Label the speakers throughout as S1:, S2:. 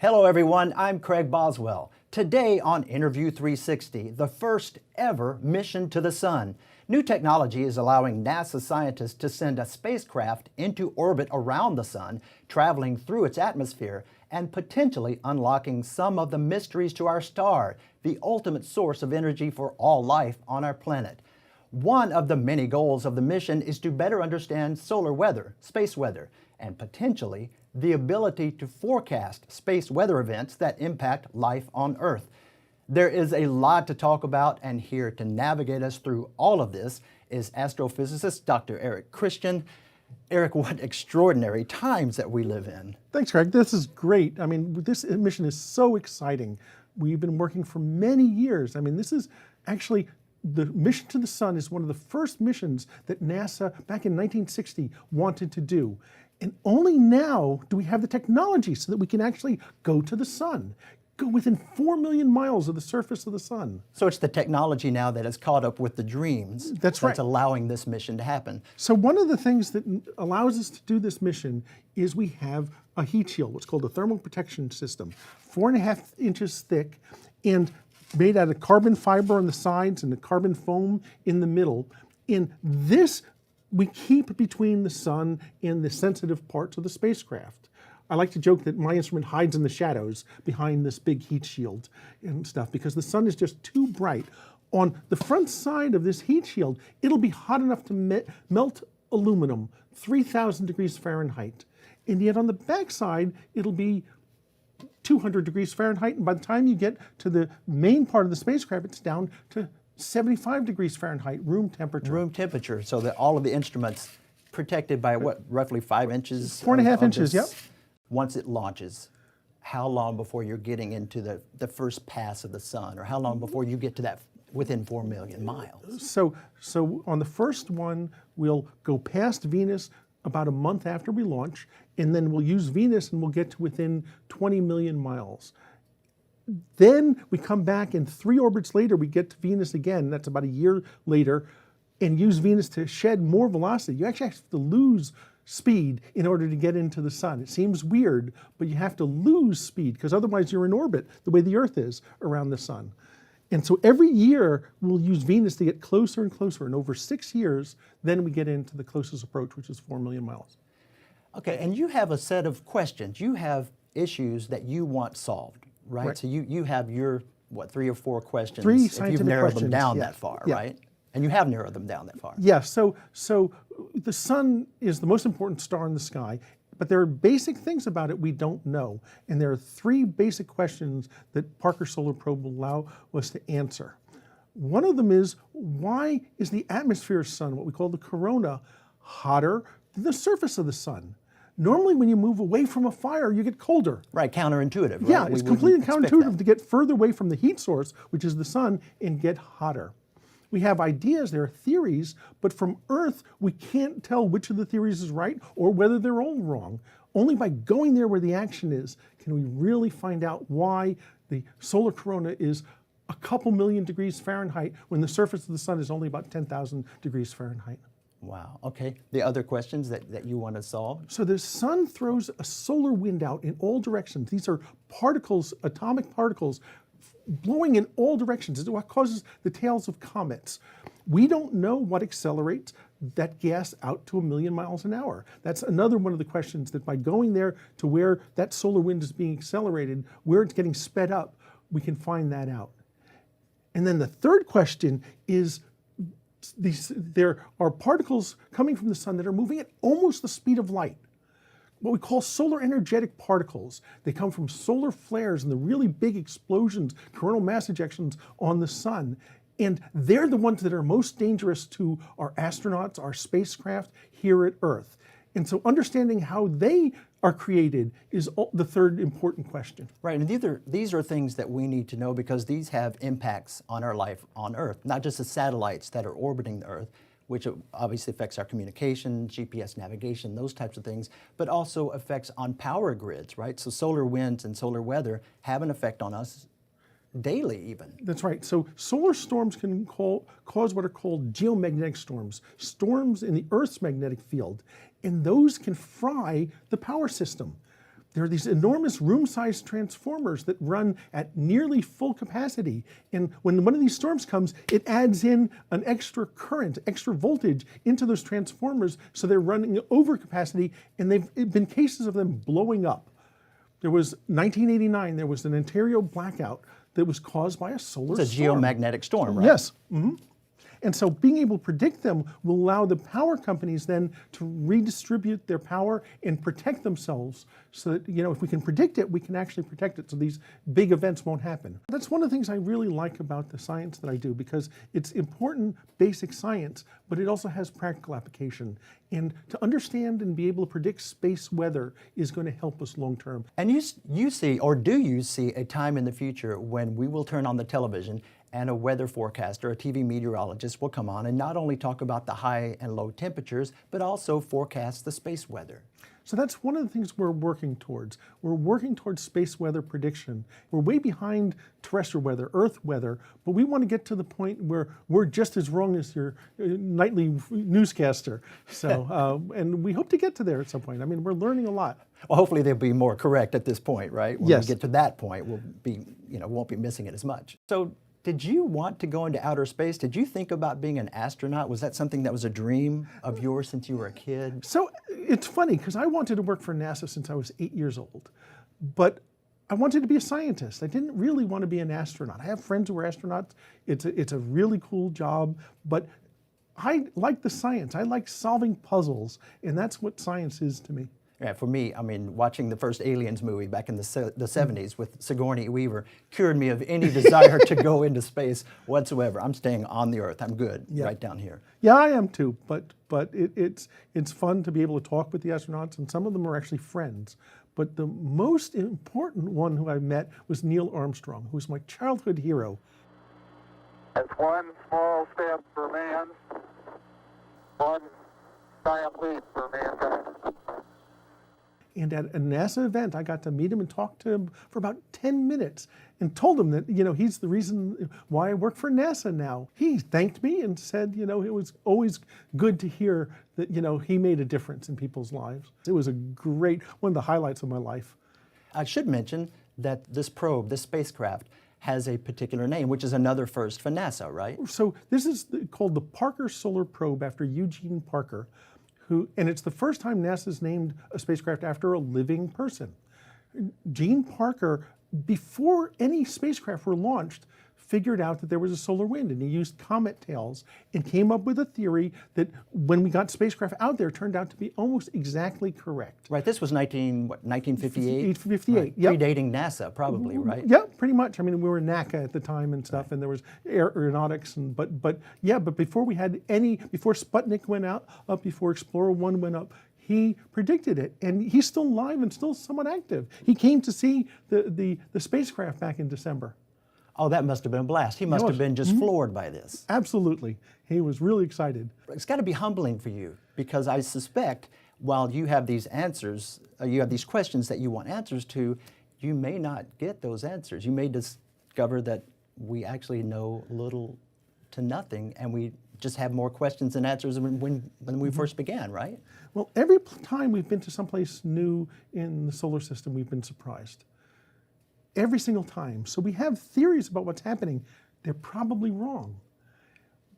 S1: Hello everyone, I'm Craig Boswell. Today on Interview 360, the first ever mission to the Sun. New technology is allowing NASA scientists to send a spacecraft into orbit around the Sun, traveling through its atmosphere, and potentially unlocking some of the mysteries to our star, the ultimate source of energy for all life on our planet. One of the many goals of the mission is to better understand solar weather, space weather, and potentially the ability to forecast space weather events that impact life on Earth. There is a lot to talk about, and here to navigate us through all of this is astrophysicist Dr. Eric Christian. Eric, what extraordinary times that we live in.
S2: Thanks, Craig. This is great. I mean, this mission is so exciting. We've been working for many years. I mean, this is actually the mission to the Sun is one of the first missions that NASA back in 1960 wanted to do. And only now do we have the technology so that we can actually go to the Sun, go within 4 million miles of the surface of the Sun.
S1: So it's the technology now that has caught up with the dreams
S2: that's
S1: allowing this mission to happen.
S2: So one of the things that allows us to do this mission is we have a heat shield, what's called a thermal protection system, 4.5 inches thick and made out of carbon fiber on the sides and the carbon foam in the middle. And this we keep between the Sun and the sensitive parts of the spacecraft. I like to joke that my instrument hides in the shadows behind this big heat shield and stuff because the Sun is just too bright. On the front side of this heat shield, it'll be hot enough to melt aluminum, 3,000 degrees Fahrenheit. And yet on the back side, it'll be 200 degrees Fahrenheit. And by the time you get to the main part of the spacecraft, it's down to 75 degrees Fahrenheit, room temperature.
S1: Room temperature, so that all of the instruments protected by what, roughly 5 inches?
S2: 4.5 inches, yep.
S1: Once it launches, how long before you're getting into the first pass of the Sun, or how long before you get to that within 4 million miles?
S2: So on the first one, we'll go past Venus about a month after we launch, and then we'll use Venus and we'll get to within 20 million miles. Then we come back and 3 orbits later, we get to Venus again, that's about a year later, and use Venus to shed more velocity. You actually have to lose speed in order to get into the Sun. It seems weird, but you have to lose speed because otherwise you're in orbit the way the Earth is around the Sun. And so every year we'll use Venus to get closer and closer, and over 6 years, then we get into the closest approach, which is 4 million miles.
S1: Okay, and you have a set of questions. You have issues that you want solved. Right? So you have your, what, 3 or 4 questions,
S2: 3
S1: if you've narrowed them down that far, right? And you have narrowed them down that far.
S2: Yeah, so the Sun is the most important star in the sky, but there are basic things about it we don't know. And there are 3 basic questions that Parker Solar Probe will allow us to answer. One of them is, why is the atmosphere of the Sun, what we call the corona, hotter than the surface of the Sun? Normally, when you move away from a fire, you get colder.
S1: Right, counterintuitive. Right?
S2: Yeah, it's completely counterintuitive to get further away from the heat source, which is the Sun, and get hotter. We have ideas, there are theories, but from Earth, we can't tell which of the theories is right or whether they're all wrong. Only by going there where the action is can we really find out why the solar corona is a couple million degrees Fahrenheit when the surface of the Sun is only about 10,000 degrees Fahrenheit.
S1: Wow, okay. The other questions that you want to solve?
S2: So the Sun throws a solar wind out in all directions. These are particles, atomic particles, blowing in all directions. It's what causes the tails of comets. We don't know what accelerates that gas out to 1 million miles an hour. That's another one of the questions, that by going there to where that solar wind is being accelerated, where it's getting sped up, we can find that out. And then the third question is, there are particles coming from the Sun that are moving at almost the speed of light, what we call solar energetic particles. They come from solar flares and the really big explosions, coronal mass ejections on the Sun. And they're the ones that are most dangerous to our astronauts, our spacecraft here at Earth. And so understanding how they are created is the third important question.
S1: Right, and these are things that we need to know because these have impacts on our life on Earth, not just the satellites that are orbiting the Earth, which obviously affects our communication, GPS navigation, those types of things, but also affects on power grids, right? So solar winds and solar weather have an effect on us daily even.
S2: That's right. So solar storms can cause what are called geomagnetic storms, storms in the Earth's magnetic field, and those can fry the power system. There are these enormous room-sized transformers that run at nearly full capacity. And when one of these storms comes, it adds in an extra current, extra voltage into those transformers, so they're running over capacity, and they've been cases of them blowing up. There was 1989, there was an Ontario blackout that was caused by a solar storm.
S1: It's a geomagnetic storm, right?
S2: Yes. And so being able to predict them will allow the power companies then to redistribute their power and protect themselves so that, if we can predict it, we can actually protect it so these big events won't happen. That's one of the things I really like about the science that I do, because it's important basic science, but it also has practical application. And to understand and be able to predict space weather is going to help us long term.
S1: And you see, or do you see a time in the future when we will turn on the television and a weather forecaster, a TV meteorologist will come on and not only talk about the high and low temperatures, but also forecast the space weather?
S2: So that's one of the things we're working towards. We're working towards space weather prediction. We're way behind terrestrial weather, Earth weather, but we want to get to the point where we're just as wrong as your nightly newscaster. So, and we hope to get to there at some point. I mean, we're learning a lot.
S1: Well, hopefully they'll be more correct at this point, right? When
S2: Yes.
S1: we get to that point, we'll be, won't be missing it as much. So, did you want to go into outer space? Did you think about being an astronaut? Was that something that was a dream of yours since you were a kid?
S2: So it's funny, because I wanted to work for NASA since I was 8 years old, but I wanted to be a scientist. I didn't really want to be an astronaut. I have friends who are astronauts. It's a really cool job, but I like the science. I like solving puzzles, and that's what science is to me.
S1: Yeah, for me, I mean, watching the first Aliens movie back in the 70s with Sigourney Weaver cured me of any desire to go into space whatsoever. I'm staying on the Earth. I'm good right down here.
S2: Yeah, I am too, but it's fun to be able to talk with the astronauts, and some of them are actually friends. But the most important one who I met was Neil Armstrong, who was my childhood hero.
S3: It's one small step for man, one giant leap for mankind.
S2: And at a NASA event, I got to meet him and talk to him for about 10 minutes and told him that, he's the reason why I work for NASA now. He thanked me and said, it was always good to hear that, he made a difference in people's lives. It was one of the highlights of my life.
S1: I should mention that this probe, this spacecraft, has a particular name, which is another first for NASA, right?
S2: So this is called the Parker Solar Probe, after Eugene Parker, and it's the first time NASA's named a spacecraft after a living person. Gene Parker, before any spacecraft were launched, figured out that there was a solar wind, and he used comet tails and came up with a theory that when we got spacecraft out there, turned out to be almost exactly correct.
S1: Right, this was 1958?
S2: 58,
S1: right.
S2: yep.
S1: Predating NASA, probably, right?
S2: Yeah, pretty much. I mean, we were NACA at the time and stuff, and there was aeronautics, but before before Sputnik went up, before Explorer 1 went up, he predicted it, and he's still alive and still somewhat active. He came to see the spacecraft back in December.
S1: Oh, that must have been a blast. He must have been just floored by this.
S2: Absolutely. He was really excited.
S1: It's got to be humbling for you, because I suspect while you have these answers, you have these questions that you want answers to, you may not get those answers. You may discover that we actually know little to nothing, and we just have more questions than answers when we first began, right?
S2: Well, every time we've been to someplace new in the solar system, we've been surprised. Every single time. So we have theories about what's happening. They're probably wrong.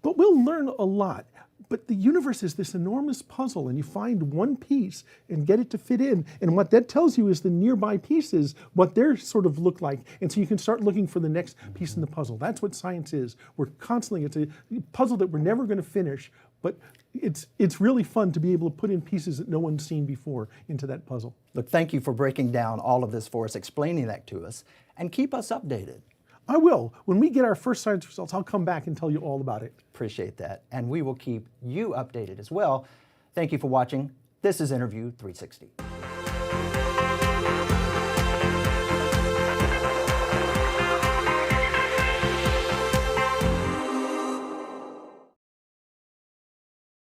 S2: But we'll learn a lot. But the universe is this enormous puzzle, and you find one piece and get it to fit in. And what that tells you is the nearby pieces, what they sort of look like. And so you can start looking for the next piece in the puzzle. That's what science is. We're constantly, it's a puzzle that we're never going to finish, but it's really fun to be able to put in pieces that no one's seen before into that puzzle.
S1: Look, thank you for breaking down all of this for us, explaining that to us, and keep us updated.
S2: I will. When we get our first science results, I'll come back and tell you all about it.
S1: Appreciate that. And we will keep you updated as well. Thank you for watching. This is Interview 360.